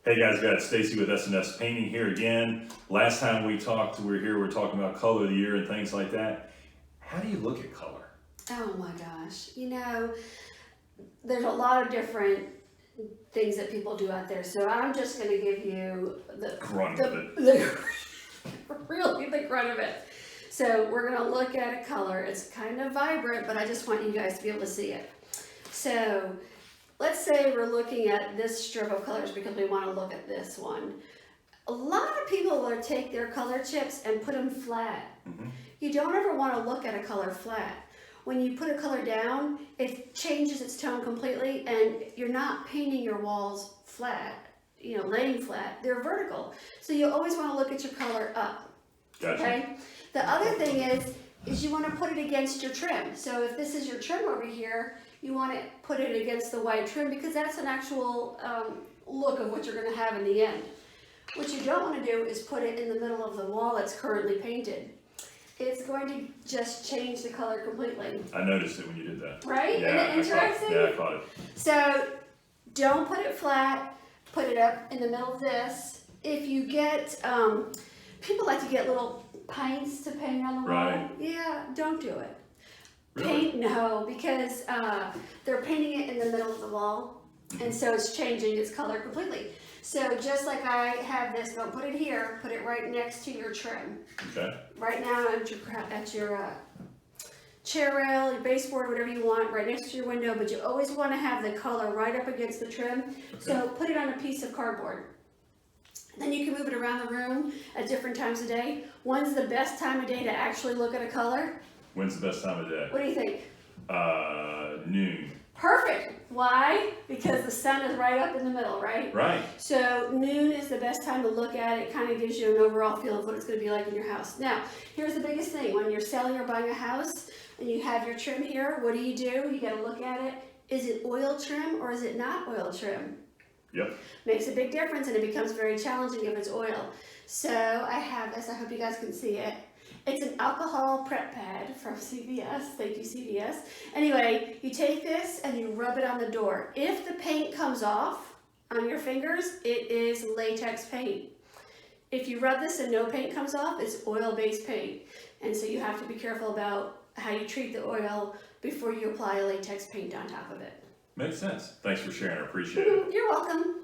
Hey guys, got Stacy with S&S Painting here again. Last time we talked, we were talking about color of the year and things like that. How do you look at color? Oh my gosh, there's a lot of different things that people do out there. So I'm just going to give you the Grunt of it. really the grunt of it. So we're going to look at a color. It's kind of vibrant, but I just want you guys to be able to see it. So let's say we're looking at this strip of colors because we want to look at this one. A lot of people will take their color chips and put them flat. Mm-hmm. You don't ever want to look at a color flat. When you put a color down, it changes its tone completely, and you're not painting your walls flat, laying flat. They're vertical. So you always want to look at your color up. Gotcha. Okay? The other thing is you want to put it against your trim. So if this is your trim over here, you want to put it against the white trim because that's an actual look of what you're going to have in the end. What you don't want to do is put it in the middle of the wall that's currently painted. It's going to just change the color completely. I noticed it when you did that. Right? Yeah, Isn't it interesting? I caught it. So don't put it flat, put it up in the middle of this. If you get, people like to get little paints to paint on the wall. Right. Yeah, don't do it. Really? No, because they're painting it in the middle of the wall, and so it's changing its color completely. So just like I have this, don't put it here, put it right next to your trim. Okay. Right now at your chair rail, your baseboard, whatever you want, right next to your window, but you always want to have the color right up against the trim. Okay. So put it on a piece of cardboard. Then you can move it around the room at different times of day. When's the best time of day to actually look at a color? When's the best time of day? What do you think? Noon. Perfect. Why? Because the sun is right up in the middle, right? Right. So noon is the best time to look at it. It kind of gives you an overall feel of what it's going to be like in your house. Now, here's the biggest thing. When you're selling or buying a house and you have your trim here, what do? You got to look at it. Is it oil trim or is it not oil trim? Yep. Makes a big difference, and it becomes very challenging if it's oil. So I have this. I hope you guys can see it. It's an alcohol prep pad from CVS. Thank you, CVS. Anyway, you take this and you rub it on the door. If the paint comes off on your fingers, it is latex paint. If you rub this and no paint comes off, it's oil-based paint. And so you have to be careful about how you treat the oil before you apply a latex paint on top of it. Makes sense. Thanks for sharing. I appreciate it. You're welcome.